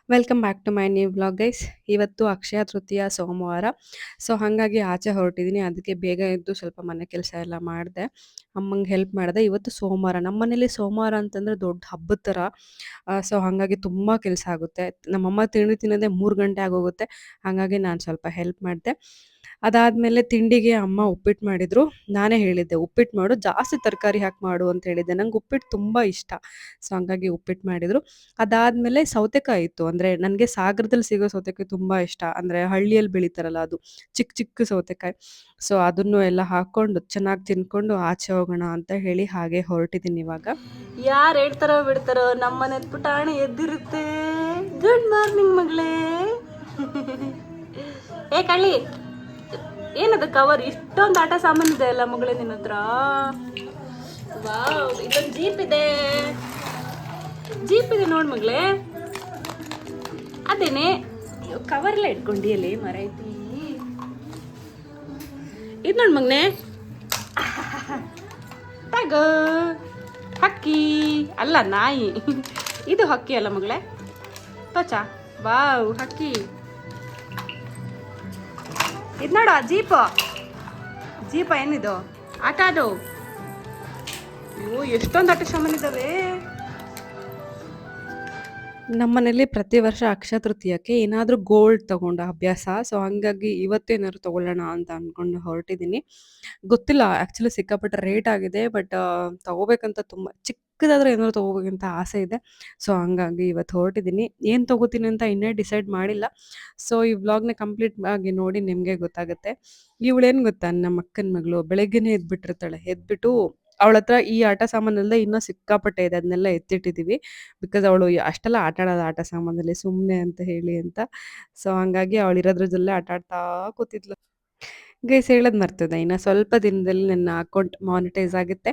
Welcome back to my new vlog guys. ಇವತ್ತು ಅಕ್ಷಯ ತೃತೀಯ ಸೋಮವಾರ. ಸೊ ಹಾಗಾಗಿ ಆಚೆ ಹೊರಟಿದ್ದೀನಿ. ಅದಕ್ಕೆ ಬೇಗ ಎದ್ದು ಸ್ವಲ್ಪ ಮನೆ ಕೆಲಸ ಎಲ್ಲ ಮಾಡಿದೆ. ಅಮ್ಮಂಗೆ ಹೆಲ್ಪ್ ಮಾಡಿದೆ. ಇವತ್ತು ಸೋಮವಾರ. ನಮ್ಮ ಮನೇಲಿ ಸೋಮವಾರ ಅಂತಂದ್ರೆ ದೊಡ್ಡ ಹಬ್ಬದ ಥರ. ಸೊ ಹಾಗಾಗಿ ತುಂಬ ಕೆಲಸ ಆಗುತ್ತೆ. ನಮ್ಮಮ್ಮ ತಿಂಡಿ ತಿನ್ನೋದೇ 3 ಗಂಟೆ ಆಗೋಗುತ್ತೆ. ಹಾಗಾಗಿ ನಾನು ಸ್ವಲ್ಪ ಹೆಲ್ಪ್ ಮಾಡಿದೆ. ಅದಾದ್ಮೇಲೆ ತಿಂಡಿಗೆ ಅಮ್ಮ ಉಪ್ಪಿಟ್ಟು ಮಾಡಿದ್ರು. ನಾನೇ ಹೇಳಿದ್ದೆ, "ಉಪ್ಪಿಟ್ಟು ಮಾಡು, ಜಾಸ್ತಿ ತರಕಾರಿ ಹಾಕಿ ಮಾಡು" ಅಂತ ಹೇಳಿದ್ದೆ. ನಂಗೆ ಉಪ್ಪಿಟ್ಟು ತುಂಬ ಇಷ್ಟ. ಸೊ ಹಂಗಾಗಿ ಉಪ್ಪಿಟ್ಟು ಮಾಡಿದ್ರು. ಅದಾದ್ಮೇಲೆ ಸೌತೆಕಾಯಿ ಇತ್ತು. ಅಂದ್ರೆ ನನಗೆ ಸಾಗರದಲ್ಲಿ ಸಿಗೋ ಸೌತೆಕಾಯಿ ತುಂಬಾ ಇಷ್ಟ. ಅಂದ್ರೆ ಹಳ್ಳಿಯಲ್ಲಿ ಬೆಳೀತಾರಲ್ಲ ಅದು. ಚಿಕ್ಕ ಚಿಕ್ಕ ಸೌತೆಕಾಯಿ. ಸೊ ಅದನ್ನು ಎಲ್ಲ ಹಾಕೊಂಡು ಚೆನ್ನಾಗಿ ತಿನ್ಕೊಂಡು ಆಚೆ ಹೋಗೋಣ ಅಂತ ಹೇಳಿ ಹಾಗೆ ಹೊರಟಿದ್ದೀನಿ ಇವಾಗ. ಯಾರು ಹೇಳ್ತಾರೋ ಬಿಡ್ತಾರೋ, ನಮ್ಮನೆ ಪುಟಾಣಿ ಎದ್ದಿರುತ್ತೆ. ಗುಡ್ ಮಾರ್ನಿಂಗ್ ಮಗಳೇ. ಏ ಕಳ್ಳಿ, ಏನದು ಕವರ್ ಇಷ್ಟೊಂದು ಆಟ ಸಾಮಾನು ಇದೆ ಅಲ್ಲ ಮಗಳೇ ನಿನ್ನ ಹತ್ರ. ವಾವ್, ಇಲ್ಲೊಂದು ಜೀಪ್ ಇದೆ ನೋಡ್ ಮಗಳೇ. ಅದೇನೆ ಕವರ್ ಎಲ್ಲ ಇಟ್ಕೊಂಡಿಯಲ್ಲಿ ಮರೈತಿ. ಇದು ನೋಡ್ ಮಗನೆ, ತಗ ಹಕ್ಕಿ ಅಲ್ಲ ನಾಯಿ. ಇದು ಹಕ್ಕಿ ಅಲ್ಲ ಮಗಳೇ, ತೋಚ. ವಾವ್, ಹಕ್ಕಿ. ಇದು ನೋಡು ಜೀಪ ಏನಿದು ಆಟ ಅದು. ಅಯ್ಯೋ, ಎಷ್ಟೊಂದು ಆಟ ಸಾಮಾನು ಇದಾವೆ. ನಮ್ಮನೇಲಿ ಪ್ರತಿ ವರ್ಷ ಅಕ್ಷಯ ತೃತೀಯಕ್ಕೆ ಏನಾದರೂ ಗೋಲ್ಡ್ ತಗೊಂಡ ಅಭ್ಯಾಸ. ಸೊ ಹಂಗಾಗಿ ಇವತ್ತೇನಾದ್ರು ತಗೊಳ್ಳೋಣ ಅಂತ ಅನ್ಕೊಂಡು ಹೊರಟಿದ್ದೀನಿ. ಗೊತ್ತಿಲ್ಲ, ಆ್ಯಕ್ಚುಲಿ ಸಿಕ್ಕಾಪಟ್ಟೆ ರೇಟ್ ಆಗಿದೆ. ಬಟ್ ತಗೋಬೇಕಂತ ತುಂಬ ಚಿಕ್ಕದಾದ್ರೆ ಏನಾದ್ರು ತಗೋಬೇಕಂತ ಆಸೆ ಇದೆ. ಸೊ ಹಂಗಾಗಿ ಇವತ್ತು ಹೊರಟಿದ್ದೀನಿ. ಏನು ತಗೋತೀನಿ ಅಂತ ಇನ್ನೇ ಡಿಸೈಡ್ ಮಾಡಿಲ್ಲ. ಸೊ ಈ ವ್ಲಾಗ್ನ ಕಂಪ್ಲೀಟ್ ಆಗಿ ನೋಡಿ ನಿಮಗೆ ಗೊತ್ತಾಗುತ್ತೆ. ಇವಳೇನು ಗೊತ್ತಾ, ನಮ್ಮ ಅಕ್ಕನ ಮಗಳು ಬೆಳಗ್ಗೆನೇ ಎದ್ಬಿಟ್ಟಿರ್ತಾಳೆ. ಎದ್ಬಿಟ್ಟು ಅವಳ ಹತ್ರ ಈ ಆಟ ಸಾಮಾನಲ್ಲದೆ ಇನ್ನೂ ಸಿಕ್ಕಾಪಟ್ಟೆ ಇದೆ. ಅದನ್ನೆಲ್ಲ ಎತ್ತಿಟ್ಟಿದ್ದೀವಿ. ಬಿಕಾಸ್ ಅವಳು ಅಷ್ಟೆಲ್ಲ ಆಟ ಆಡೋದು ಆಟ ಸಾಮಾನಲ್ಲಿ ಸುಮ್ಮನೆ ಅಂತ ಹೇಳಿ ಅಂತ. ಸೊ ಹಂಗಾಗಿ ಅವಳು ಇರೋದ್ರಲ್ಲೇ ಆಟ ಆಡ್ತಾ ಕೂತಿದ್ಲು. ಗೈಸ್, ಹೇಳೋದು ಮರ್ತಿದ್ದೆ, ಇನ್ನು ಸ್ವಲ್ಪ ದಿನದಲ್ಲಿ ನನ್ನ ಅಕೌಂಟ್ ಮಾನಿಟೈಸ್ ಆಗುತ್ತೆ.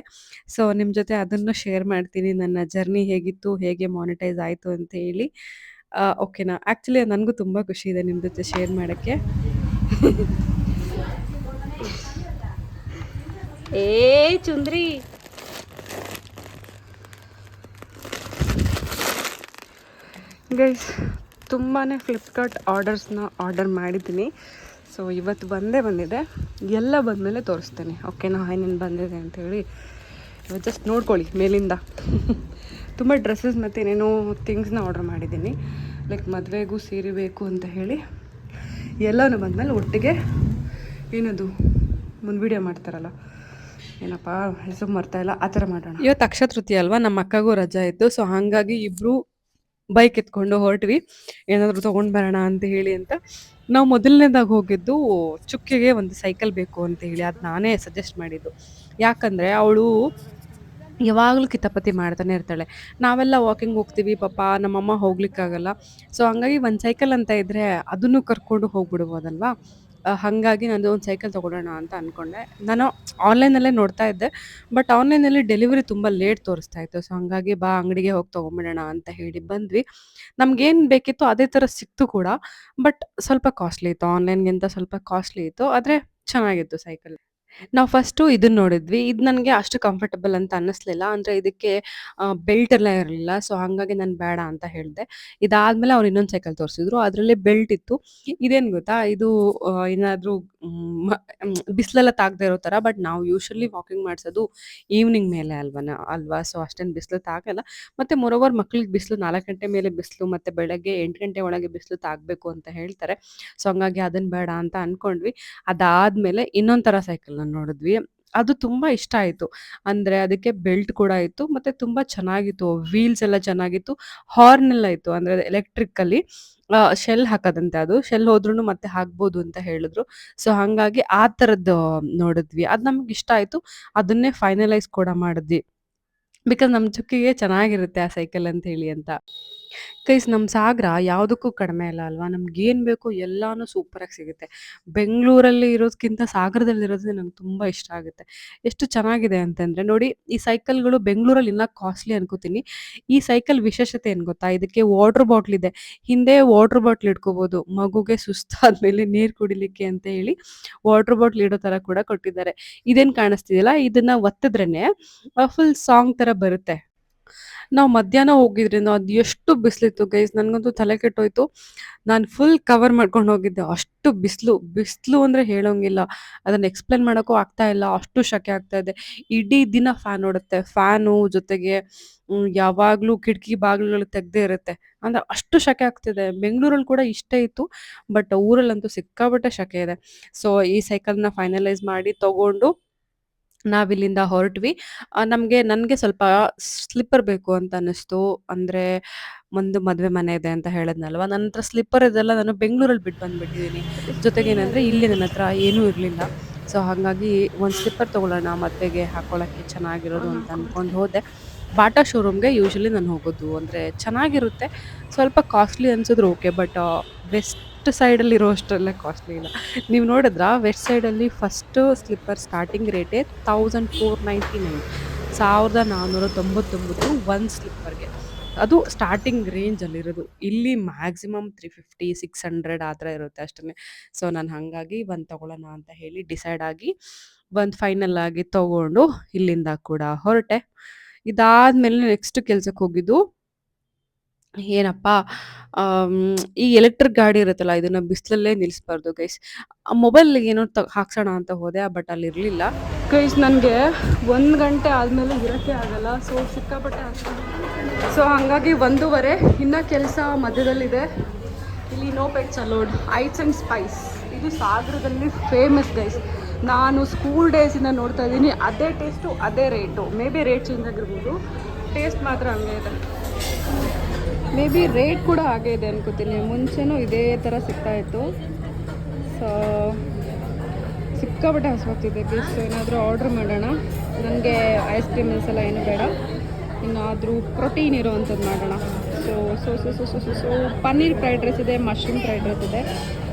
ಸೊ ನಿಮ್ಮ ಜೊತೆ ಅದನ್ನು ಶೇರ್ ಮಾಡ್ತೀನಿ. ನನ್ನ ಜರ್ನಿ ಹೇಗಿತ್ತು, ಹೇಗೆ ಮಾನಿಟೈಸ್ ಆಯಿತು ಅಂತ ಹೇಳಿ. ಓಕೆನಾ? ಆ್ಯಕ್ಚುಲಿ ನನಗೂ ತುಂಬ ಖುಷಿ ಇದೆ ನಿಮ್ಮ ಜೊತೆ ಶೇರ್ ಮಾಡೋಕ್ಕೆ. ಏ ಚುಂದ್ರಿ, ಗೈಸ್, ತುಂಬಾ ಫ್ಲಿಪ್ಕಾರ್ಟ್ ಆರ್ಡರ್ ಮಾಡಿದ್ದೀನಿ. ಸೊ ಇವತ್ತು ಬಂದಿದೆ. ಎಲ್ಲ ಬಂದಮೇಲೆ ತೋರಿಸ್ತೇನೆ. ಓಕೆನಾ, ಏನೇನು ಬಂದಿದೆ ಅಂಥೇಳಿ. ಇವತ್ತು ಜಸ್ಟ್ ನೋಡ್ಕೊಳ್ಳಿ ಮೇಲಿಂದ. ತುಂಬ ಡ್ರೆಸ್ಸಸ್ ಮತ್ತು ಏನೇನೋ ಥಿಂಗ್ಸ್ನ ಆರ್ಡರ್ ಮಾಡಿದ್ದೀನಿ. ಲೈಕ್ ಮದುವೆಗೂ ಸೀರೆ ಬೇಕು ಅಂತ ಹೇಳಿ. ಎಲ್ಲನೂ ಬಂದಮೇಲೆ ಒಟ್ಟಿಗೆ ಏನದು ಮುಂದೆ ವೀಡಿಯೋ ಮಾಡ್ತಾರಲ್ಲ, ಏನಪ್ಪ ಹೆಸರು ಮರ್ತಾಯಿಲ್ಲ, ಆ ಥರ ಮಾಡೋಣ. ಇವತ್ತು ಅಕ್ಷಯ ತೃತೀಯ ಅಲ್ವಾ, ನಮ್ಮ ಅಕ್ಕಗೂ ರಜಾ ಇತ್ತು. ಸೊ ಹಾಗಾಗಿ ಇಬ್ಬರು ಬೈಕ್ ಎತ್ಕೊಂಡು ಹೊರಟ್ವಿ, ಏನಾದರೂ ತೊಗೊಂಡು ಬರೋಣ ಅಂತ ಹೇಳಿ ಅಂತ. ನಾವು ಮೊದಲನೇದಾಗಿ ಹೋಗಿದ್ದು ಚುಕ್ಕಿಗೆ ಒಂದು ಸೈಕಲ್ ಬೇಕು ಅಂತ ಹೇಳಿ. ಅದು ನಾನೇ ಸಜೆಸ್ಟ್ ಮಾಡಿದ್ದು. ಯಾಕಂದರೆ ಅವಳು ಯಾವಾಗಲೂ ಕಿತಾಪತಿ ಮಾಡ್ತಾನೆ ಇರ್ತಾಳೆ. ನಾವೆಲ್ಲ ವಾಕಿಂಗ್ ಹೋಗ್ತೀವಿ, ಪಾಪ ನಮ್ಮಮ್ಮ ಹೋಗ್ಲಿಕ್ಕಾಗಲ್ಲ. ಸೊ ಹಂಗಾಗಿ ಒಂದು ಸೈಕಲ್ ಅಂತ ಇದ್ದರೆ ಅದನ್ನು ಕರ್ಕೊಂಡು ಹೋಗ್ಬಿಡ್ಬೋದಲ್ವಾ. ಹಾಗಾಗಿ ನಾನು ಒಂದು ಸೈಕಲ್ ತೊಗೊಳ್ಳೋಣ ಅಂತ ಅಂದ್ಕೊಂಡೆ. ನಾನು ಆನ್ಲೈನಲ್ಲೇ ನೋಡ್ತಾ ಇದ್ದೆ. ಬಟ್ ಆನ್ಲೈನಲ್ಲಿ ಡೆಲಿವರಿ ತುಂಬ ಲೇಟ್ ತೋರಿಸ್ತಾ ಇತ್ತು. ಸೊ ಹಂಗಾಗಿ ಬಾ ಅಂಗಡಿಗೆ ಹೋಗಿ ತೊಗೊಂಬಿಡೋಣ ಅಂತ ಹೇಳಿ ಬಂದ್ವಿ. ನಮ್ಗೇನು ಬೇಕಿತ್ತು ಅದೇ ಥರ ಸಿಕ್ತು ಕೂಡ. ಬಟ್ ಸ್ವಲ್ಪ ಕಾಸ್ಟ್ಲಿ ಇತ್ತು. ಆನ್ಲೈನ್ಗಿಂತ ಸ್ವಲ್ಪ ಕಾಸ್ಟ್ಲಿ ಇತ್ತು. ಆದರೆ ಚೆನ್ನಾಗಿತ್ತು ಸೈಕಲ್. ನಾವು ಫಸ್ಟು ಇದನ್ನ ನೋಡಿದ್ವಿ. ಇದು ನನಗೆ ಅಷ್ಟು ಕಂಫರ್ಟಬಲ್ ಅಂತ ಅನ್ನಿಸ್ಲಿಲ್ಲ. ಅಂದರೆ ಇದಕ್ಕೆ ಬೆಲ್ಟ್ ಎಲ್ಲ ಇರಲಿಲ್ಲ. ಸೊ ಹಾಗಾಗಿ ನಾನು ಬೇಡ ಅಂತ ಹೇಳಿದೆ. ಇದಾದ್ಮೇಲೆ ಅವ್ರು ಇನ್ನೊಂದು ಸೈಕಲ್ ತೋರಿಸಿದ್ರು. ಅದರಲ್ಲಿ ಬೆಲ್ಟ್ ಇತ್ತು. ಇದೇನು ಗೊತ್ತಾ, ಇದು ಏನಾದರೂ ಬಿಸಿಲೆಲ್ಲ ತಾಗದೇ ಇರೋ ಥರ. ಬಟ್ ನಾವು ಯೂಶುವಲಿ ವಾಕಿಂಗ್ ಮಾಡಿಸೋದು ಈವ್ನಿಂಗ್ ಮೇಲೆ ಅಲ್ವಾ. ಸೊ ಅಷ್ಟೇನು ಬಿಸಿಲು ತಾಗಲ್ಲ. ಮತ್ತು ಮೋರೋವರ್ ಮಕ್ಳಿಗೆ ಬಿಸಿಲು 4 ಗಂಟೆ ಮೇಲೆ ಬಿಸಿಲು ಮತ್ತು ಬೆಳಗ್ಗೆ 8 ಗಂಟೆ ಒಳಗೆ ಬಿಸಿಲು ತಾಗಬೇಕು ಅಂತ ಹೇಳ್ತಾರೆ. ಸೊ ಹಂಗಾಗಿ ಅದನ್ನು ಬೇಡ ಅಂತ ಅಂದ್ಕೊಂಡ್ವಿ. ಅದಾದ್ಮೇಲೆ ಇನ್ನೊಂದು ಥರ ಸೈಕಲ್‌ನ ನೋಡಿದ್ವಿ. ಅದು ತುಂಬ ಇಷ್ಟ ಆಯಿತು. ಅಂದರೆ ಅದಕ್ಕೆ ಬೆಲ್ಟ್ ಕೂಡ ಇತ್ತು ಮತ್ತು ತುಂಬ ಚೆನ್ನಾಗಿತ್ತು. ವೀಲ್ಸ್ ಎಲ್ಲ ಚೆನ್ನಾಗಿತ್ತು. ಹಾರ್ನ್ ಎಲ್ಲ ಇತ್ತು. ಅಂದರೆ ಎಲೆಕ್ಟ್ರಿಕಲ್ಲಿ ಶೆಲ್ ಹಾಕೋದಂತೆ ಅದು. ಶೆಲ್ ಹೋದ್ರೂ ಮತ್ತೆ ಹಾಕ್ಬೋದು ಅಂತ ಹೇಳಿದ್ರು. ಸೊ ಹಾಗಾಗಿ ಆ ಥರದ್ದು ನೋಡಿದ್ವಿ. ಅದು ನಮ್ಗೆ ಇಷ್ಟ ಆಯಿತು. ಅದನ್ನೇ ಫೈನಲೈಸ್ ಕೂಡ ಮಾಡಿದ್ವಿ. ಬಿಕಾಸ್ ನಮ್ಮ ಚುಕ್ಕಿಗೆ ಚೆನ್ನಾಗಿರುತ್ತೆ ಆ ಸೈಕಲ್ ಅಂತ ಹೇಳಿ ಅಂತ. ಗೈಸ್, ನಮ್ಮ ಸಾಗರ ಯಾವುದಕ್ಕೂ ಕಡಿಮೆ ಇಲ್ಲ ಅಲ್ವಾ. ನಮ್ಗೇನು ಬೇಕೋ ಎಲ್ಲಾನು ಸೂಪರಾಗಿ ಸಿಗುತ್ತೆ. ಬೆಂಗಳೂರಲ್ಲಿ ಇರೋದಕ್ಕಿಂತ ಸಾಗರದಲ್ಲಿರೋದೇ ನಂಗೆ ತುಂಬ ಇಷ್ಟ ಆಗುತ್ತೆ. ಎಷ್ಟು ಚೆನ್ನಾಗಿದೆ ಅಂತಂದರೆ ನೋಡಿ, ಈ ಸೈಕಲ್‌ಗಳು ಬೆಂಗಳೂರಲ್ಲಿ ಇನ್ನೂ ಕಾಸ್ಟ್ಲಿ ಅನ್ಕೋತೀನಿ. ಈ ಸೈಕಲ್ ವಿಶೇಷತೆ ಏನು ಗೊತ್ತಾ? ಇದಕ್ಕೆ ವಾಟರ್ ಬಾಟ್ಲ್ ಇದೆ. ಹಿಂದೆ ವಾಟರ್ ಬಾಟ್ಲ್ ಇಟ್ಕೋಬೋದು. ಮಗುಗೆ ಸುಸ್ತಾದ್ಮೇಲೆ ನೀರು ಕುಡಿಲಿಕ್ಕೆ ಅಂತ ಹೇಳಿ ವಾಟರ್ ಬಾಟ್ಲ್ ಇಡೋ ಥರ ಕೂಡ ಕೊಟ್ಟಿದ್ದಾರೆ. ಇದೇನು ಕಾಣಿಸ್ತಿದೆಯಲ್ಲ, ಇದನ್ನ ಒತ್ತಿದ್ರೇನೆ ಫುಲ್ ಸಾಂಗ್ ಥರ ಬರುತ್ತೆ. ನಾವು ಮಧ್ಯಾಹ್ನ ಹೋಗಿದ್ರಿಂದ ಅದು ಎಷ್ಟು ಬಿಸಿಲಿತ್ತು ಗೈಸ್, ನನಗಂತೂ ತಲೆ ಕೆಟ್ಟೋಯ್ತು. ನಾನು ಫುಲ್ ಕವರ್ ಮಾಡ್ಕೊಂಡು ಹೋಗಿದ್ದೆ. ಅಷ್ಟು ಬಿಸಿಲು ಬಿಸಿಲು ಅಂದರೆ ಹೇಳೋಂಗಿಲ್ಲ. ಅದನ್ನು ಎಕ್ಸ್ಪ್ಲೇನ್ ಮಾಡೋಕ್ಕೂ ಆಗ್ತಾ ಇಲ್ಲ, ಅಷ್ಟು ಶೆಕೆ ಆಗ್ತಾ ಇದೆ. ಇಡೀ ದಿನ ಫ್ಯಾನ್ ಓಡುತ್ತೆ. ಫ್ಯಾನು ಜೊತೆಗೆ ಯಾವಾಗಲೂ ಕಿಟಕಿ ಬಾಗಿಲುಗಳು ತೆಗ್ದೇ ಇರುತ್ತೆ. ಅಂದ್ರೆ ಅಷ್ಟು ಶೆಕೆ ಆಗ್ತಿದೆ. ಬೆಂಗಳೂರಲ್ಲಿ ಕೂಡ ಇಷ್ಟೇ ಇತ್ತು, ಬಟ್ ಊರಲ್ಲಂತೂ ಸಿಕ್ಕಾಪಟ್ಟೆ ಶೆಕೆ ಇದೆ. ಸೊ ಈ ಸೈಕಲ್ನ ಫೈನಲೈಸ್ ಮಾಡಿ ತಗೊಂಡು ನಾವಿಲ್ಲಿಂದ ಹೊರಟ್ವಿ. ನನಗೆ ಸ್ವಲ್ಪ ಸ್ಲಿಪ್ಪರ್ ಬೇಕು ಅಂತ ಅನ್ನಿಸ್ತು. ಅಂದರೆ ಒಂದು ಮದುವೆ ಮನೆ ಇದೆ ಅಂತ ಹೇಳಿದ್ನಲ್ವ, ನನ್ನ ಹತ್ರ ಸ್ಲಿಪ್ಪರ್ ಇದೆಲ್ಲ ನಾನು ಬೆಂಗಳೂರಲ್ಲಿ ಬಿಟ್ಟು ಬಂದುಬಿಟ್ಟಿದ್ದೀನಿ. ಜೊತೆಗೇನಂದರೆ ಇಲ್ಲಿ ನನ್ನ ಹತ್ರ ಏನೂ ಇರಲಿಲ್ಲ. ಸೊ ಹಾಗಾಗಿ ಒಂದು ಸ್ಲಿಪ್ಪರ್ ತೊಗೊಳ್ಳೋಣ ಮದುವೆಗೆ ಹಾಕ್ಕೊಳ್ಳೋಕ್ಕೆ ಚೆನ್ನಾಗಿರೋದು ಅಂತ ಅಂದ್ಕೊಂಡು ಹೋದೆ. ಬಾಟಾ ಶೋರೂಮ್ಗೆ ಯೂಶ್ವಲಿ ನಾನು ಹೋಗೋದು. ಅಂದರೆ ಚೆನ್ನಾಗಿರುತ್ತೆ, ಸ್ವಲ್ಪ ಕಾಸ್ಟ್ಲಿ ಅನ್ಸಿದ್ರು ಓಕೆ, ಬಟ್ ವೆಸ್ಟ್ ಸೈಡಲ್ಲಿ ಇರೋಷ್ಟರಲ್ಲೇ ಕಾಸ್ಟ್ಲಿ ಇಲ್ಲ. ನೀವು ನೋಡಿದ್ರಾ, ವೆಸ್ಟ್ ಸೈಡಲ್ಲಿ ಫಸ್ಟು ಸ್ಲಿಪ್ಪರ್ ಸ್ಟಾರ್ಟಿಂಗ್ ರೇಟೇ 1499, 1499 ಒಂದು ಸ್ಲಿಪ್ಪರ್ಗೆ. ಅದು ಸ್ಟಾರ್ಟಿಂಗ್ ರೇಂಜಲ್ಲಿರೋದು. ಇಲ್ಲಿ ಮ್ಯಾಕ್ಸಿಮಮ್ 350, 600 ಆ ಥರ ಇರುತ್ತೆ ಅಷ್ಟೇ. ಸೊ ನಾನು ಹಾಗಾಗಿ ಒಂದು ತೊಗೊಳ್ಳೋಣ ಅಂತ ಹೇಳಿ ಡಿಸೈಡ್ ಆಗಿ ಒಂದು ಫೈನಲ್ ಆಗಿ ತೊಗೊಂಡು ಇಲ್ಲಿಂದ ಕೂಡ ಹೊರಟೆ. ಇದಾದ್ಮೇಲೆ ನೆಕ್ಸ್ಟ್ ಕೆಲ್ಸಕ್ಕೆ ಹೋಗಿದ್ದು ಏನಪ್ಪ, ಆಮ್, ಈ ಎಲೆಕ್ಟ್ರಿಕ್ ಗಾಡಿ ಇರುತ್ತಲ್ಲ, ಇದನ್ನ ಬಿಸಿಲಲ್ಲೇ ನಿಲ್ಲಿಸ್ಬಾರ್ದು ಗೈಸ್. ಮೊಬೈಲ್ ಏನೋ ಹಾಕ್ಸೋಣ ಅಂತ ಹೋದೆ, ಬಟ್ ಅಲ್ಲಿ ಇರಲಿಲ್ಲ ಗೈಸ್. ನನಗೆ 1 ಗಂಟೆ ಆದಮೇಲೆ ಇರೋಕ್ಕೆ ಆಗಲ್ಲ. ಸೊ ಸಿಕ್ಕಾಪಟ್ಟೆ ಆಗ್ತದೆ. ಸೊ ಹಾಗಾಗಿ 1:30 ಇನ್ನೂ ಕೆಲಸ ಮಧ್ಯದಲ್ಲಿದೆ. ಇಲ್ಲಿ no pets allowed, ice and spice. ಇದು ಸಾಗರದಲ್ಲಿ ಫೇಮಸ್ ಗೈಸ್. ನಾನು ಸ್ಕೂಲ್ ಡೇಸಿಂದ ನೋಡ್ತಾ ಇದ್ದೀನಿ, ಅದೇ ಟೇಸ್ಟು ಅದೇ rate. Maybe rate change ಆಗಿರ್ಬೋದು, ಟೇಸ್ಟ್ ಮಾತ್ರ ಹಂಗೆ ಇದೆ. ಮೇ ಬಿ ರೇಟ್ ಕೂಡ ಹಾಗೇ ಇದೆ ಅನ್ಕೋತೀನಿ. ಮುಂಚೆನೂ ಇದೇ ಥರ ಸಿಗ್ತಾಯಿತ್ತು. ಸೊ ಸಿಕ್ಕಾಪಟ್ಟೆ ಹಸುವಾಗ್ತಿದೆ ಗೈಸ್. ಏನಾದರೂ ಆರ್ಡ್ರ್ ಮಾಡೋಣ. ನನಗೆ ಐಸ್ ಕ್ರೀಮ್ಸ್ ಎಲ್ಲ ಏನೂ ಬೇಡ, ಇನ್ನಾದರೂ ಪ್ರೋಟೀನ್ ಇರೋವಂಥದ್ದು ಮಾಡೋಣ. So so so so so so so paneer fried rice ಇದೆ, ಮಶ್ರೂಮ್ ಫ್ರೈಡ್ ರೈಸ್ ಇದೆ.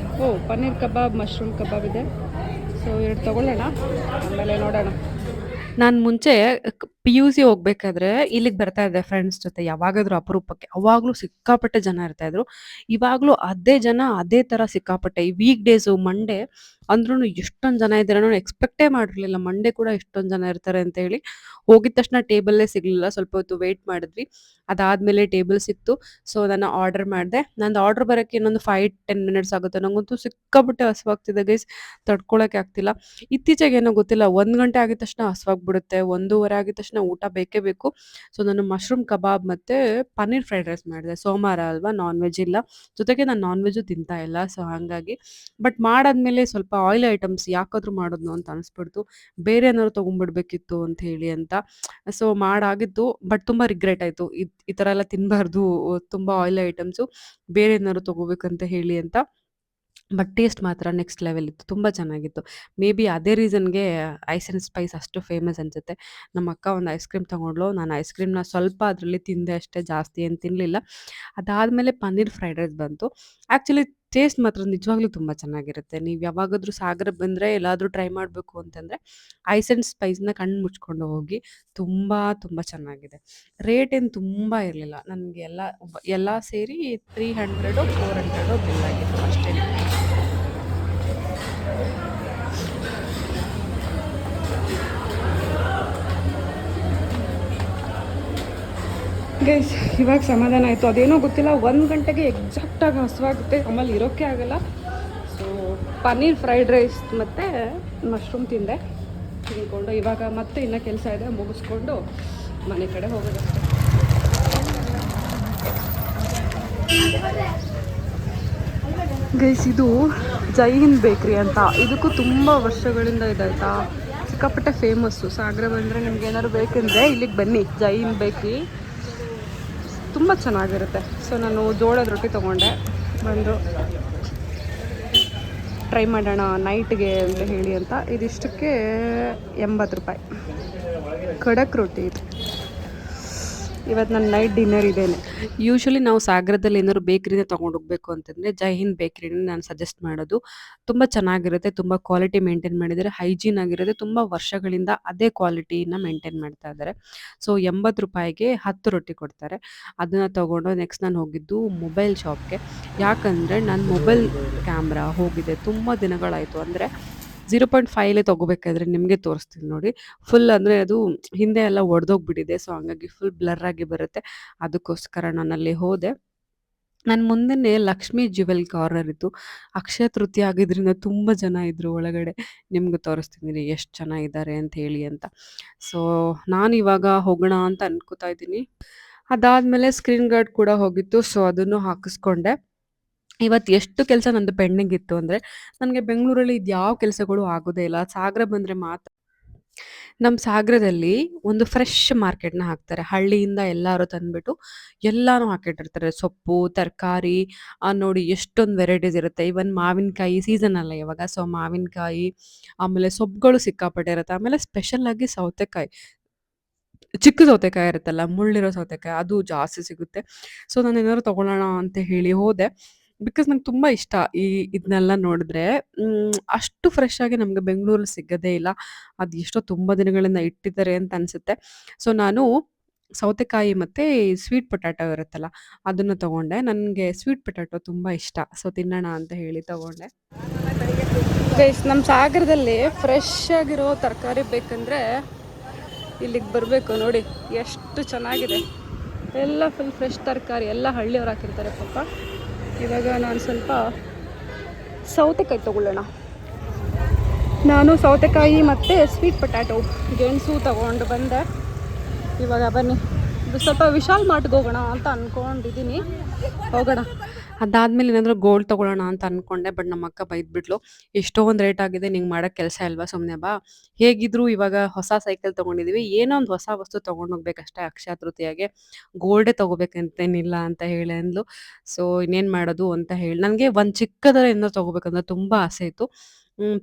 ಪನ್ನೀರ್ ಕಬಾಬ್, ಮಶ್ರೂಮ್ ಕಬಾಬ್ ಇದೆ. ಸೊ 2 ತೊಗೊಳ್ಳೋಣ, ಆಮೇಲೆ ನೋಡೋಣ. ನಾನು ಮುಂಚೆ PUC ಹೋಗ್ಬೇಕಾದ್ರೆ ಇಲ್ಲಿಗೆ ಬರ್ತಾ ಇದ್ದೆ ಫ್ರೆಂಡ್ಸ್ ಜೊತೆ, ಯಾವಾಗಾದರೂ ಅಪರೂಪಕ್ಕೆ. ಅವಾಗಲೂ ಸಿಕ್ಕಾಪಟ್ಟೆ ಜನ ಇರ್ತಾಯಿದ್ರು. ಇವಾಗಲೂ ಅದೇ ಜನ, ಅದೇ ಥರ ಸಿಕ್ಕಾಪಟ್ಟೆ. ಈ ವೀಕ್ ಡೇಸು ಮಂಡೇ ಅಂದ್ರೂ ಎಷ್ಟೊಂದು ಜನ ಇದ್ದಾರೆ. ನಾನು ಎಕ್ಸ್ಪೆಕ್ಟೇ ಮಾಡಿರಲಿಲ್ಲ ಮಂಡೇ ಕೂಡ ಇಷ್ಟೊಂದು ಜನ ಇರ್ತಾರೆ ಅಂತ ಹೇಳಿ. ಹೋಗಿದ ತಕ್ಷಣ ಟೇಬಲ್ಲೇ ಸಿಗಲಿಲ್ಲ, ಸ್ವಲ್ಪ ಹೊತ್ತು ವೆಯ್ಟ್ ಮಾಡಿದ್ವಿ. ಅದಾದಮೇಲೆ ಟೇಬಲ್ ಸಿಕ್ತು. ಸೊ ನಾನು ಆರ್ಡರ್ ಮಾಡಿದೆ. ನಂದು ಆರ್ಡರ್ ಬರೋಕ್ಕೆ ಇನ್ನೊಂದು 5-10 ಮಿನಿಟ್ಸ್ ಆಗುತ್ತೆ. ನನಗಂತೂ ಸಿಕ್ಕಾಪಟ್ಟೆ ಹಸುವಾಗ್ತಿದೆ ಗೈಸ್, ತಡ್ಕೊಳಕ್ಕೆ ಆಗ್ತಿಲ್ಲ. ಇತ್ತೀಚೆಗೆ ಏನೋ ಗೊತ್ತಿಲ್ಲ, 1 ಗಂಟೆ ಆಗಿದ ತಕ್ಷಣ ಹಸುವಾಗ್ಬಿಡುತ್ತೆ, 1:30 ಆಗಿದ ತಕ್ಷಣ ಊಟ ಬೇಕೇ ಬೇಕು. ಸೊ ನಾನು ಮಶ್ರೂಮ್ ಕಬಾಬ್ ಮತ್ತು ಪನ್ನೀರ್ ಫ್ರೈಡ್ ರೈಸ್ ಮಾಡಿದೆ. ಸೋಮವಾರ ಅಲ್ವಾ, ನಾನ್ ವೆಜ್ ಇಲ್ಲ. ಜೊತೆಗೆ ನಾನು ನಾನ್ ವೆಜ್ಜು ತಿಂತಾ ಇಲ್ಲ. ಸೊ ಹಾಗಾಗಿ ಬಟ್ ಮಾಡಾದ್ಮೇಲೆ ಸ್ವಲ್ಪ ಆಯಿಲ್ ಐಟಮ್ಸ್ ಯಾಕಾದರೂ ಮಾಡೋದು ಅಂತ ಅನಿಸ್ಬಿಡ್ತು. ಬೇರೆ ಏನಾದ್ರು ತೊಗೊಂಡ್ಬಿಡ್ಬೇಕಿತ್ತು ಅಂತ ಹೇಳಿ ಅಂತ. ಸೊ ಮಾಡಾಗಿತ್ತು, ಬಟ್ ತುಂಬ ರಿಗ್ರೆಟ್ ಆಯಿತು. ಈ ಥರ ಎಲ್ಲ ತಿನ್ನಬಾರ್ದು, ತುಂಬ ಆಯಿಲ್ ಐಟಮ್ಸು, ಬೇರೆ ಏನಾದ್ರು ತೊಗೋಬೇಕಂತ ಹೇಳಿ ಅಂತ. ಬಟ್ ಟೇಸ್ಟ್ ಮಾತ್ರ ನೆಕ್ಸ್ಟ್ ಲೆವೆಲ್ ಇತ್ತು, ತುಂಬ ಚೆನ್ನಾಗಿತ್ತು. ಮೇ ಬಿ ಅದೇ ರೀಸನ್ಗೆ ಐಸ್ ಆ್ಯಂಡ್ ಸ್ಪೈಸ್ ಅಷ್ಟು ಫೇಮಸ್ ಅನಿಸುತ್ತೆ. ನಮ್ಮ ಅಕ್ಕ ಒಂದು ಐಸ್ ಕ್ರೀಮ್ ತೊಗೊಂಡ್ಳು. ನಾನು ಐಸ್ ಕ್ರೀಮ್ನ ಸ್ವಲ್ಪ ಅದರಲ್ಲಿ ತಿಂದೆ ಅಷ್ಟೇ, ಜಾಸ್ತಿ ಏನು ತಿನ್ನಲಿಲ್ಲ. ಅದಾದಮೇಲೆ ಪನ್ನೀರ್ ಫ್ರೈಡ್ ರೈಸ್ ಬಂತು. ಆ್ಯಕ್ಚುಲಿ ಟೇಸ್ಟ್ ಮಾತ್ರ ನಿಜವಾಗ್ಲೂ ತುಂಬ ಚೆನ್ನಾಗಿರುತ್ತೆ. ನೀವು ಯಾವಾಗಾದರೂ ಸಾಗರ ಬಂದರೆ, ಎಲ್ಲಾದರೂ ಟ್ರೈ ಮಾಡಬೇಕು ಅಂತಂದರೆ ಐಸ್ ಆ್ಯಂಡ್ ಸ್ಪೈಸ್ನ ಕಣ್ಣು ಮುಚ್ಕೊಂಡು ಹೋಗಿ. ತುಂಬ ತುಂಬ ಚೆನ್ನಾಗಿದೆ. ರೇಟ್ ಏನು ತುಂಬ ಇರಲಿಲ್ಲ. ನನಗೆ ಎಲ್ಲ ಸೇರಿ 300 400 ಬಿಲ್ ಆಗಿತ್ತು ಅಷ್ಟೇ. ಗೈಸ್ ಇವಾಗ ಸಮಾಧಾನ ಆಯಿತು. ಅದೇನೋ ಗೊತ್ತಿಲ್ಲ, 1 ಗಂಟೆಗೆ ಎಕ್ಸಾಕ್ಟಾಗಿ ಹಸುವಾಗುತ್ತೆ, ಆಮೇಲೆ ಇರೋಕ್ಕೆ ಆಗಲ್ಲ. ಸೊ ಪನ್ನೀರ್ ಫ್ರೈಡ್ ರೈಸ್ ಮತ್ತು ಮಶ್ರೂಮ್ ತಿಂದ್ಕೊಂಡು ಇವಾಗ ಮತ್ತೆ ಇನ್ನೂ ಕೆಲಸ ಇದೆ, ಮುಗಿಸ್ಕೊಂಡು ಮನೆ ಕಡೆ ಹೋಗೋದಷ್ಟೇ. ಗೈಸ್ ಇದು ಜೈ ಹಿಂದ್ ಬೇಕ್ರಿ ಅಂತ, ಇದಕ್ಕೂ ತುಂಬ ವರ್ಷಗಳಿಂದ ಇದೆ ಆಯಿತಾ. ಸಿಕ್ಕಾಪಟ್ಟೆ ಫೇಮಸ್ಸು. ಸಾಗರ ಬಂದರೆ ನಿಮ್ಗೆ ಏನಾದ್ರು ಬೇಕೆಂದರೆ ಇಲ್ಲಿಗೆ ಬನ್ನಿ, ಜೈ ಹಿಂದ್ ಬೇಕ್ರಿ, ತುಂಬ ಚೆನ್ನಾಗಿರುತ್ತೆ. ಸೊ ನಾನು ಜೋಳದ ರೊಟ್ಟಿ ತೊಗೊಂಡೆ, ಬಂದು ಟ್ರೈ ಮಾಡೋಣ ನೈಟ್ಗೆ ಅಂತ ಹೇಳಿ ಅಂತ. ಇದಿಷ್ಟಕ್ಕೆ 80 ರೂಪಾಯಿ ಖಡಕ್ ರೊಟ್ಟಿ ಇದು. ಇವತ್ತು ನನ್ನ ನೈಟ್ ಡಿನ್ನರ್ ಇದೇನೆ. ಯೂಶ್ವಲಿ ನಾವು ಸಾಗರದಲ್ಲಿ ಏನಾದ್ರು ಬೇಕ್ರಿನ ತೊಗೊಂಡು ಹೋಗಬೇಕು ಅಂತಂದರೆ ಜೈ ಹಿಂದ್ ಬೇಕ್ರಿನ ನಾನು ಸಜೆಸ್ಟ್ ಮಾಡೋದು. ತುಂಬ ಚೆನ್ನಾಗಿರುತ್ತೆ, ತುಂಬ ಕ್ವಾಲಿಟಿ ಮೇಂಟೈನ್ ಮಾಡಿದ್ದಾರೆ, ಹೈಜೀನ್ ಆಗಿರುತ್ತೆ. ತುಂಬ ವರ್ಷಗಳಿಂದ ಅದೇ ಕ್ವಾಲಿಟಿನ ಮೇಂಟೈನ್ ಮಾಡ್ತಾ ಇದ್ದಾರೆ. ಸೊ 80 ರೂಪಾಯಿಗೆ 10 ರೊಟ್ಟಿ ಕೊಡ್ತಾರೆ. ಅದನ್ನು ತೊಗೊಂಡು ನೆಕ್ಸ್ಟ್ ನಾನು ಹೋಗಿದ್ದು ಮೊಬೈಲ್ ಶಾಪ್ಗೆ. ಯಾಕಂದರೆ ನನ್ನ ಮೊಬೈಲ್ ಕ್ಯಾಮ್ರಾ ಹೋಗಿದೆ, ತುಂಬ ದಿನಗಳಾಯಿತು. ಅಂದರೆ 0.5 ತೊಗೋಬೇಕಾದ್ರೆ ನಿಮಗೆ ತೋರಿಸ್ತೀನಿ ನೋಡಿ. ಫುಲ್ ಅಂದರೆ ಅದು ಹಿಂದೆ ಎಲ್ಲ ಒಡೆದೋಗ್ಬಿಟ್ಟಿದೆ. ಸೊ ಹಂಗಾಗಿ ಫುಲ್ ಬ್ಲರ್ ಆಗಿ ಬರುತ್ತೆ. ಅದಕ್ಕೋಸ್ಕರ ನಾನಲ್ಲಿ ಹೋದೆ. ನನ್ನ ಮುಂದೆನೇ ಲಕ್ಷ್ಮೀ ಜ್ಯುವೆಲ್ ಕಾರ್ನರ್ ಇತ್ತು. ಅಕ್ಷಯ ತೃತೀಯ ಆಗಿದ್ರಿಂದ ತುಂಬ ಜನ ಇದ್ದರು ಒಳಗಡೆ. ನಿಮ್ಗೆ ತೋರಿಸ್ತೀನಿ ಎಷ್ಟು ಜನ ಇದ್ದಾರೆ ಅಂತ ಹೇಳಿ ಅಂತ. ಸೊ ನಾನು ಇವಾಗ ಹೋಗೋಣ ಅಂತ ಅನ್ಕೋತಾ ಇದ್ದೀನಿ. ಅದಾದಮೇಲೆ ಸ್ಕ್ರೀನ್ ಗಾರ್ಡ್ ಕೂಡ ಹೋಗಿತ್ತು. ಸೊ ಅದನ್ನು ಹಾಕಿಸ್ಕೊಂಡೆ. ಇವತ್ತು ಎಷ್ಟು ಕೆಲಸ ನಂದು ಪೆಂಡಿಂಗ್ ಇತ್ತು ಅಂದರೆ, ನನಗೆ ಬೆಂಗಳೂರಲ್ಲಿ ಇದ್ಯಾವ ಕೆಲಸಗಳು ಆಗೋದೇ ಇಲ್ಲ. ಸಾಗರ ಬಂದರೆ ಮಾತ್ರ. ನಮ್ಮ ಸಾಗರದಲ್ಲಿ ಒಂದು ಫ್ರೆಶ್ ಮಾರ್ಕೆಟ್ನ ಹಾಕ್ತಾರೆ. ಹಳ್ಳಿಯಿಂದ ಎಲ್ಲರೂ ತಂದುಬಿಟ್ಟು ಎಲ್ಲನೂ ಹಾಕಿಟ್ಟಿರ್ತಾರೆ. ಸೊಪ್ಪು, ತರಕಾರಿ, ನೋಡಿ ಎಷ್ಟೊಂದು ವೆರೈಟೀಸ್ ಇರುತ್ತೆ. ಈವನ್ ಮಾವಿನಕಾಯಿ ಸೀಸನ್ ಅಲ್ಲ ಇವಾಗ. ಸೊ ಮಾವಿನಕಾಯಿ, ಆಮೇಲೆ ಸೊಪ್ಪುಗಳು ಸಿಕ್ಕಾಪಟ್ಟೆ ಇರುತ್ತೆ. ಆಮೇಲೆ ಸ್ಪೆಷಲ್ಲಾಗಿ ಸೌತೆಕಾಯಿ, ಚಿಕ್ಕ ಸೌತೆಕಾಯಿ ಇರುತ್ತಲ್ಲ, ಮುಳ್ಳಿರೋ ಸೌತೆಕಾಯಿ, ಅದು ಜಾಸ್ತಿ ಸಿಗುತ್ತೆ. ಸೊ ನಾನು ಏನಾದ್ರು ತೊಗೊಳ್ಳೋಣ ಅಂತ ಹೇಳಿ ಹೋದೆ. ಬಿಕಾಸ್ ನಂಗೆ ತುಂಬ ಇಷ್ಟ ಇದನ್ನೆಲ್ಲ ನೋಡಿದ್ರೆ. ಅಷ್ಟು ಫ್ರೆಶ್ ಆಗಿ ನಮಗೆ ಬೆಂಗಳೂರಲ್ಲಿ ಸಿಗೋದೇ ಇಲ್ಲ. ಅದು ಎಷ್ಟೋ ತುಂಬ ದಿನಗಳಿಂದ ಇಟ್ಟಿದ್ದಾರೆ ಅಂತ ಅನಿಸುತ್ತೆ. ಸೊ ನಾನು ಸೌತೆಕಾಯಿ ಮತ್ತು ಸ್ವೀಟ್ ಪೊಟ್ಯಾಟೊ ಇರುತ್ತಲ್ಲ, ಅದನ್ನು ತೊಗೊಂಡೆ. ನನಗೆ ಸ್ವೀಟ್ ಪೊಟ್ಯಾಟೊ ತುಂಬ ಇಷ್ಟ. ಸೊ ತಿನ್ನೋಣ ಅಂತ ಹೇಳಿ ತೊಗೊಂಡೆ. ಗೈಸ್, ನಮ್ಮ ಸಾಗರದಲ್ಲಿ ಫ್ರೆಶ್ ಆಗಿರೋ ತರಕಾರಿ ಬೇಕಂದರೆ ಇಲ್ಲಿಗೆ ಬರಬೇಕು. ನೋಡಿ ಎಷ್ಟು ಚೆನ್ನಾಗಿದೆ. ಎಲ್ಲ ಫುಲ್ ಫ್ರೆಶ್ ತರಕಾರಿ, ಎಲ್ಲ ಹಳ್ಳಿಯವ್ರು ಹಾಕಿರ್ತಾರೆ ಪಾಪ. ಇವಾಗ ನಾನು ಸ್ವಲ್ಪ ಸೌತೆಕಾಯಿ ತೊಗೊಳ್ಳೋಣ. ನಾನು ಸೌತೆಕಾಯಿ ಮತ್ತು ಸ್ವೀಟ್ ಪೊಟ್ಯಾಟೊ, ಗೆಣಸು ತೊಗೊಂಡು ಬಂದೆ. ಇವಾಗ ಬನ್ನಿ, ಇದು ಸ್ವಲ್ಪ ವಿಶಾಲ್ ಮಾರ್ಟ್ಗೆ ಹೋಗೋಣ ಅಂತ ಅಂದ್ಕೊಂಡಿದ್ದೀನಿ. ಹೋಗೋಣ. ಅದಾದಮೇಲೆ ಏನಾದರೂ ಗೋಲ್ಡ್ ತೊಗೊಳ್ಳೋಣ ಅಂತ ಅಂದ್ಕೊಂಡೆ. ಬಟ್ ನಮ್ಮ ಅಕ್ಕ ಬೈದ್ಬಿಟ್ಲು, ಎಷ್ಟೊಂದು ರೇಟ್ ಆಗಿದೆ, ನಿಂಗೆ ಮಾಡೋಕ್ಕೆ ಕೆಲಸ ಇಲ್ವಾ, ಸುಮ್ಮನೆ ಬಾ. ಹೇಗಿದ್ರು ಇವಾಗ ಹೊಸ ಸೈಕಲ್ ತೊಗೊಂಡಿದ್ದೀವಿ, ಏನೋ ಒಂದು ಹೊಸ ವಸ್ತು ತೊಗೊಂಡೋಗ್ಬೇಕಷ್ಟೇ ಅಕ್ಷಯ ತೃತೀಯಾಗೆ. ಗೋಲ್ಡೇ ತೊಗೋಬೇಕಂತೇನಿಲ್ಲ ಅಂತ ಹೇಳಿ ಅಂದ್ಲು. ಸೊ ಇನ್ನೇನು ಮಾಡೋದು ಅಂತ ಹೇಳಿ, ನನಗೆ ಒಂದು ಚಿಕ್ಕದರ ಏನಾದ್ರು ತೊಗೋಬೇಕಂದ್ರೆ ತುಂಬ ಆಸೆ ಇತ್ತು.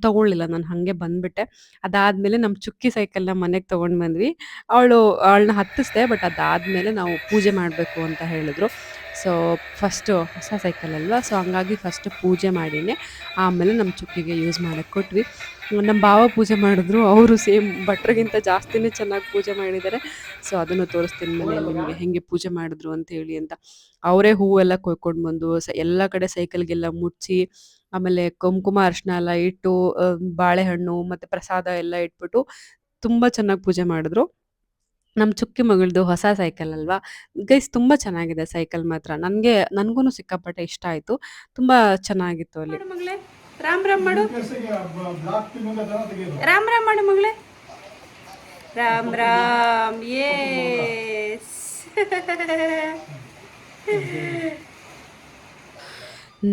ತೊಗೊಳ್ಳಿಲ್ಲ, ನಾನು ಹಾಗೆ ಬಂದುಬಿಟ್ಟೆ. ಅದಾದಮೇಲೆ ನಮ್ಮ ಚುಕ್ಕಿ ಸೈಕಲ್ನ ಮನೆಗೆ ತೊಗೊಂಡು ಬಂದ್ವಿ. ಅವಳನ್ನ ಹತ್ತಿಸ್ದೆ. ಬಟ್ ಅದಾದಮೇಲೆ ನಾವು ಪೂಜೆ ಮಾಡಬೇಕು ಅಂತ ಹೇಳಿದ್ರು. ಸೊ ಫಸ್ಟು ಹೊಸ ಸೈಕಲ್ ಅಲ್ವಾ, ಸೊ ಹಂಗಾಗಿ ಫಸ್ಟು ಪೂಜೆ ಮಾಡಿನೇ ಆಮೇಲೆ ನಮ್ಮ ಚುಕ್ಕಿಗೆ ಯೂಸ್ ಮಾಡೋಕ್ಕೆ ಕೊಟ್ವಿ. ನಮ್ಮ ಭಾವ ಪೂಜೆ ಮಾಡಿದ್ರು. ಅವರು ಸೇಮ್ ಭಟ್ರಿಗಿಂತ ಜಾಸ್ತಿನೇ ಚೆನ್ನಾಗಿ ಪೂಜೆ ಮಾಡಿದ್ದಾರೆ. ಸೊ ಅದನ್ನು ತೋರಿಸ್ತೀನಿ ಮನೆಯಲ್ಲಿ ನಿಮಗೆ ಹೇಗೆ ಪೂಜೆ ಮಾಡಿದ್ರು ಅಂತ ಹೇಳಿ ಅಂತ. ಅವರೇ ಹೂವೆಲ್ಲ ಕೊಯ್ಕೊಂಡು ಬಂದು ಎಲ್ಲ ಕಡೆ ಸೈಕಲ್ಗೆಲ್ಲ ಮುಚ್ಚಿ, ಆಮೇಲೆ ಕುಂಕುಮ ಅರಿಶಿನ ಎಲ್ಲ ಇಟ್ಟು, ಬಾಳೆಹಣ್ಣು ಮತ್ತು ಪ್ರಸಾದ ಎಲ್ಲ ಇಟ್ಬಿಟ್ಟು ತುಂಬ ಚೆನ್ನಾಗಿ ಪೂಜೆ ಮಾಡಿದ್ರು. ನಮ್ಮ ಚುಕ್ಕಿ ಮಗಳದು ಹೊಸ ಸೈಕಲ್ ಅಲ್ವಾ ಗೈಸ್, ತುಂಬ ಚೆನ್ನಾಗಿದೆ ಸೈಕಲ್ ಮಾತ್ರ. ನನಗೂ ಸಿಕ್ಕಾಪಟ್ಟೆ ಇಷ್ಟ ಆಯಿತು. ತುಂಬ ಚೆನ್ನಾಗಿತ್ತು ಅಲ್ಲಿ. ಮಗಳೇ ರಾಮ್ ರಾಮ್ ಮಾಡು, ರಾಮ್ ರಾಮ್ ಮಾಡು ಮಗಳೇ, ರಾಮ್ ರಾಮ್. ಯೇಸ್.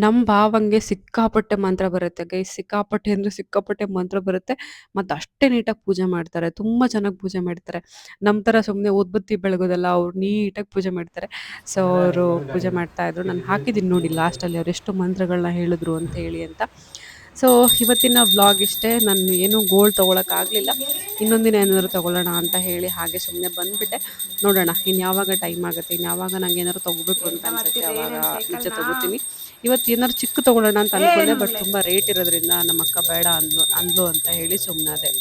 ನಮ್ಮ ಭಾವಂಗೆ ಸಿಕ್ಕಾಪಟ್ಟೆ ಮಂತ್ರ ಬರುತ್ತೆ ಗೈಸ್. ಸಿಕ್ಕಾಪಟ್ಟೆ ಅಂದರೆ ಸಿಕ್ಕಾಪಟ್ಟೆ ಮಂತ್ರ ಬರುತ್ತೆ. ಮತ್ತು ಅಷ್ಟೇ ನೀಟಾಗಿ ಪೂಜೆ ಮಾಡ್ತಾರೆ. ತುಂಬ ಚೆನ್ನಾಗಿ ಪೂಜೆ ಮಾಡ್ತಾರೆ. ನಮ್ಮ ಥರ ಸುಮ್ಮನೆ ಉದ್ಬತ್ತಿ ಬೆಳಗೋದಲ್ಲ, ಅವ್ರು ನೀಟಾಗಿ ಪೂಜೆ ಮಾಡ್ತಾರೆ. ಸೊ ಅವರು ಪೂಜೆ ಮಾಡ್ತಾಯಿದ್ರು. ನಾನು ಹಾಕಿದ್ದೀನಿ ನೋಡಿ ಲಾಸ್ಟಲ್ಲಿ ಅವ್ರು ಎಷ್ಟು ಮಂತ್ರಗಳನ್ನ ಹೇಳಿದ್ರು ಅಂತ ಹೇಳಿ ಅಂತ. ಸೊ ಇವತ್ತಿನ ವ್ಲಾಗ್ ಇಷ್ಟೇ. ನಾನು ಏನೂ ಗೋಲ್ಡ್ ತೊಗೊಳಕ್ಕಾಗಲಿಲ್ಲ. ಇನ್ನೊಂದು ದಿನ ಏನಾದರೂ ತೊಗೊಳ್ಳೋಣ ಅಂತ ಹೇಳಿ ಹಾಗೆ ಸುಮ್ಮನೆ ಬಂದುಬಿಟ್ಟೆ. ನೋಡೋಣ ಇನ್ಯಾವಾಗ ಟೈಮ್ ಆಗುತ್ತೆ, ಇನ್ಯಾವಾಗ ನಂಗೆ ಏನಾದ್ರು ತೊಗೋಬೇಕು ಅಂತ ಅನ್ಸುತ್ತೆ ಅವಾಗ ನಿಜ ತೊಗೋತೀನಿ. ಇವತ್ತು ಏನಾದ್ರು ಚಿಕ್ಕ ತೊಗೊಳ್ಳೋಣ ಅಂತ ಅಂದ್ಕೊಂಡೆ. ಬಟ್ ತುಂಬ ರೇಟ್ ಇರೋದ್ರಿಂದ ನಮ್ಮ ಅಕ್ಕ ಬೇಡ ಅಂದ್ಲು ಅಂತ ಹೇಳಿ ಸುಮ್ಮನಾದೆ.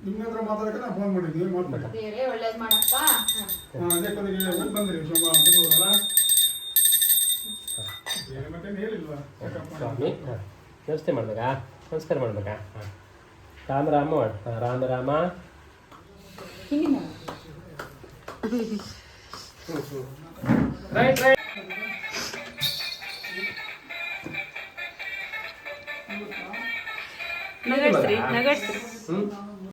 ನಿಮ್ಮ ಹತ್ರ ಮಾತಾಡಕ್ಕೆ ನಾನು ಫೋನ್ ಮಾಡಿದ್ವಿ, ಮಾಡ್ತೀನಿ. ಒಳ್ಳೇದು ಮಾಡಪ್ಪ. ಅದೇ ಕೊನೆಗೆ ಬಂದ್ರಿ ಬೆಂಗಳೂರಲ್ಲ, ಮತ್ತೇನು ಹೇಳಿಲ್ವಾ? ಸ್ವಾಮಿ ವ್ಯವಸ್ಥೆ ಮಾಡ್ಬೇಕಾ, ನಮಸ್ಕಾರ ಮಾಡ್ಬೇಕಾ? ಹಾಂ, ರಾಮ ರಾಮ ಮಾಡು, ರಾಮ ರಾಮ. Right right. ನಗಡ್ಸ್ರಿ ನಗಡ್ಸ್ರಿ.